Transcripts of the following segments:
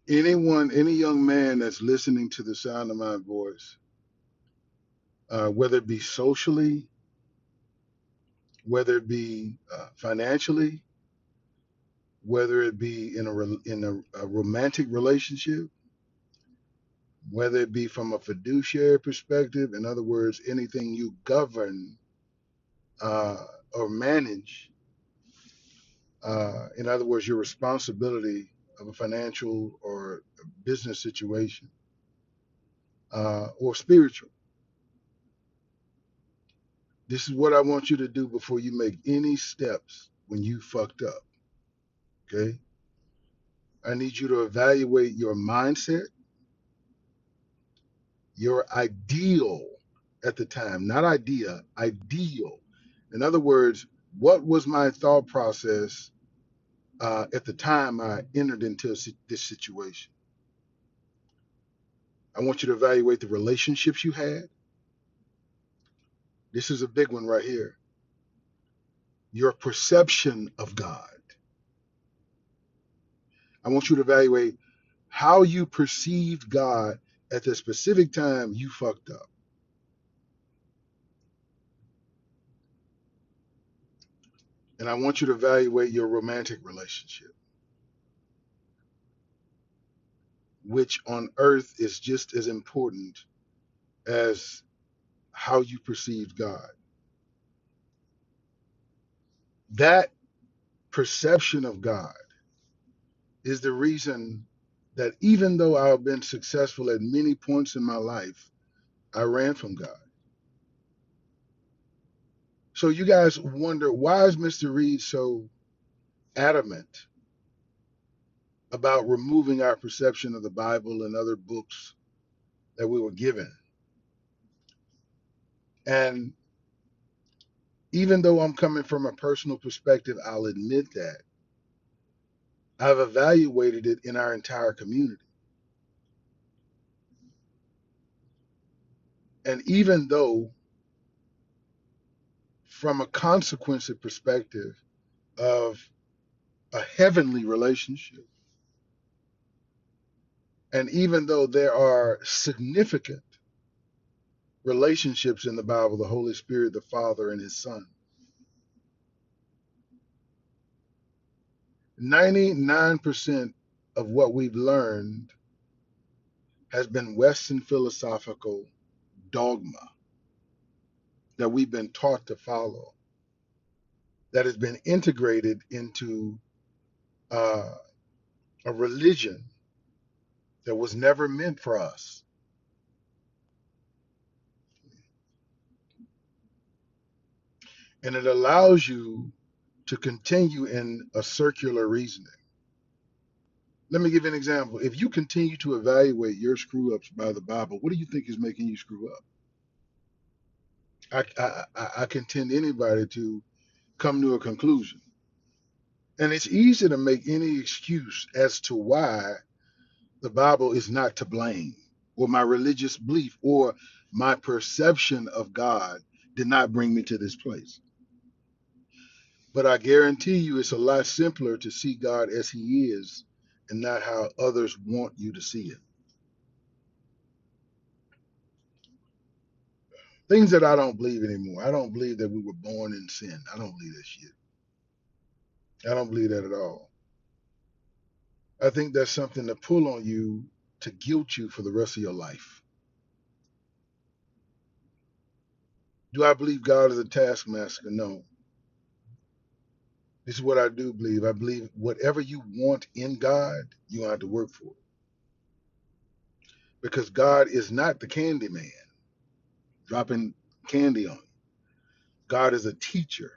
Any young man that's listening to the sound of my voice, whether it be socially, whether it be financially, whether it be in a romantic relationship, whether it be from a fiduciary perspective, in other words, anything you govern uh, or manage, in other words, your responsibility of a financial or business situation, or spiritual. This is what I want you to do before you make any steps when you fucked up. Okay. I need you to evaluate your mindset, your ideal at the time, not idea, ideal. In other words, what was my thought process at the time I entered into this situation? I want you to evaluate the relationships you had. This is a big one right here. Your perception of God. I want you to evaluate how you perceived God at the specific time you fucked up. And I want you to evaluate your romantic relationship, which on earth is just as important as how you perceived God. That perception of God is the reason that even though I've been successful at many points in my life, I ran from God. So you guys wonder, why is Mr. Reed so adamant about removing our perception of the Bible and other books that we were given? And even though I'm coming from a personal perspective, I'll admit that I've evaluated it in our entire community. And even though, from a consequence perspective of a heavenly relationship, and even though there are significant relationships in the Bible, the Holy Spirit, the Father, and His Son, 99% of what we've learned has been Western philosophical dogma that we've been taught to follow, that has been integrated into uh, a religion that was never meant for us. And it allows you to continue in a circular reasoning. Let me give you an example. If you continue to evaluate your screw ups by the Bible, what do you think is making you screw up? I contend anybody to come to a conclusion. And it's easy to make any excuse as to why the Bible is not to blame, or my religious belief, or my perception of God did not bring me to this place. But I guarantee you it's a lot simpler to see God as He is and not how others want you to see it. Things that I don't believe anymore. I don't believe that we were born in sin. I don't believe that shit. I don't believe that at all. I think that's something to pull on you to guilt you for the rest of your life. Do I believe God is a taskmaster? No. This is what I do believe. I believe whatever you want in God, you have to work for it. Because God is not the candy man dropping candy on you. God is a teacher.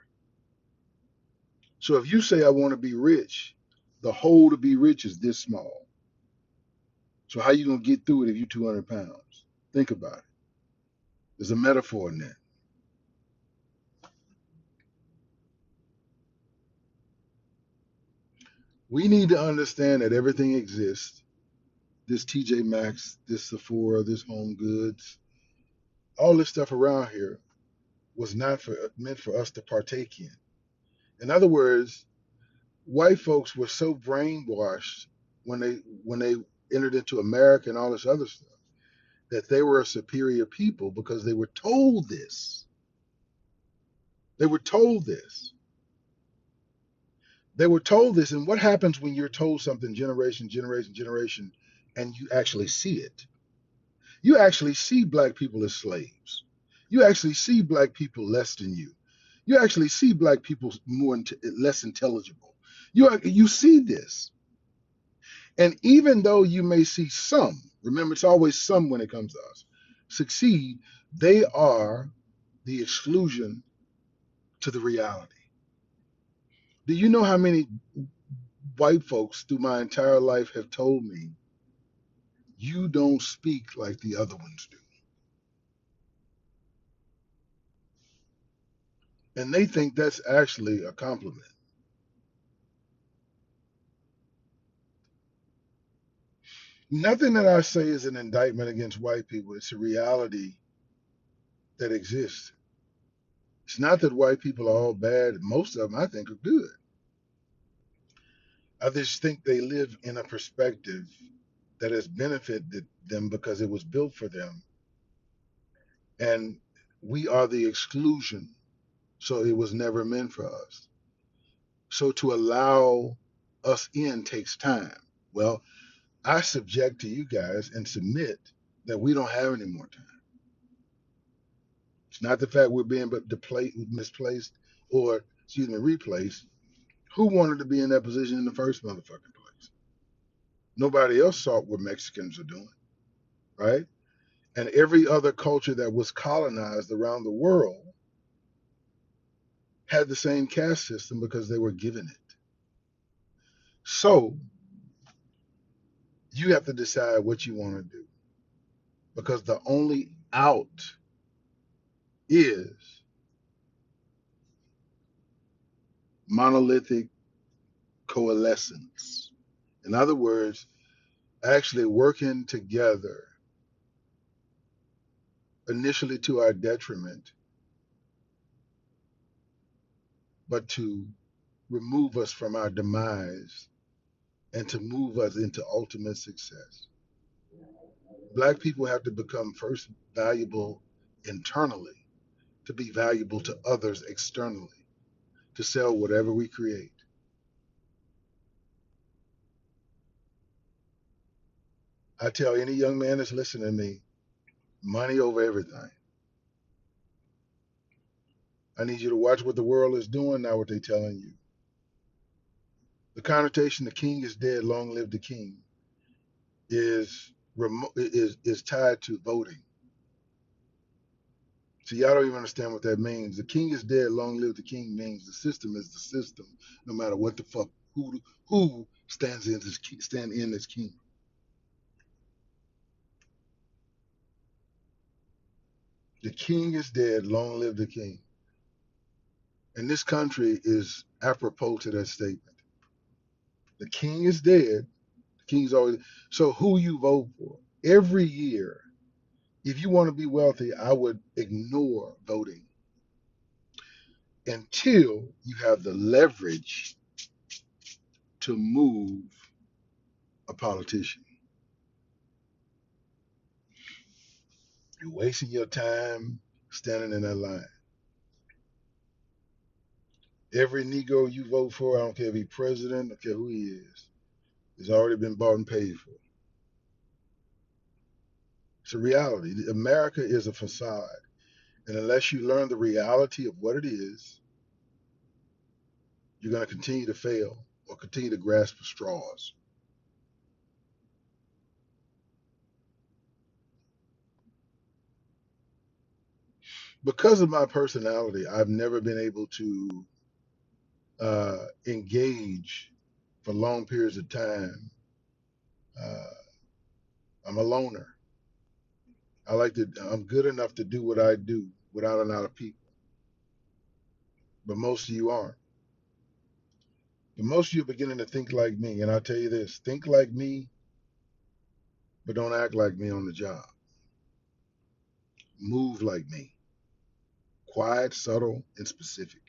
So if you say I want to be rich, the hole to be rich is this small. So how you gonna get through it if you're 200 pounds? Think about it. There's a metaphor in that. We need to understand that everything exists. This TJ Maxx, this Sephora, this Home Goods, all this stuff around here was not meant for us to partake in. In other words, white folks were so brainwashed when they entered into America and all this other stuff, that they were a superior people because they were told this. They were told this. They were told this. And what happens when you're told something generation, and you actually see it? You actually see black people as slaves. You actually see black people less than you. You actually see black people less intelligible. You see this. And even though you may see some, remember it's always some when it comes to us, succeed, they are the exclusion to the reality. Do you know how many white folks through my entire life have told me, you don't speak like the other ones do? And they think that's actually a compliment. Nothing that I say is an indictment against white people. It's a reality that exists. It's not that white people are all bad. Most of them, I think, are good. I just think they live in a perspective that has benefited them because it was built for them. And we are the exclusion. So it was never meant for us. So to allow us in takes time. Well, I subject to you guys and submit that we don't have any more time. It's not the fact we're being misplaced or, excuse me, replaced. Who wanted to be in that position in the first motherfucking place? Nobody else saw what Mexicans are doing, right? And every other culture that was colonized around the world had the same caste system because they were given it. So you have to decide what you want to do because the only out is monolithic coalescence. In other words, actually working together initially to our detriment, but to remove us from our demise and to move us into ultimate success. Black people have to become first valuable internally to be valuable to others externally, to sell whatever we create. I tell any young man that's listening to me, money over everything. I need you to watch what the world is doing, not what they're telling you. The connotation, the king is dead, long live the king, is tied to voting. See, y'all don't even understand what that means. The king is dead, long live the king means the system is the system, no matter what the fuck who stand in as king. The king is dead, long live the king. And this country is apropos to that statement. The king is dead. The king's always so who you vote for. Every year, if you want to be wealthy, I would ignore voting until you have the leverage to move a politician. You're wasting your time standing in that line. Every Negro you vote for, I don't care if he's president, I don't care who he is, has already been bought and paid for. It's a reality. America is a facade. And unless you learn the reality of what it is, you're going to continue to fail or continue to grasp for straws. Because of my personality, I've never been able to engage for long periods of time. Uh, I'm a loner. I'm good enough to do what I do without a lot of people, but most of you aren't. But most of you are beginning to think like me. And I'll tell you this, think like me, but don't act like me on the job. Move like me, quiet, subtle, and specific.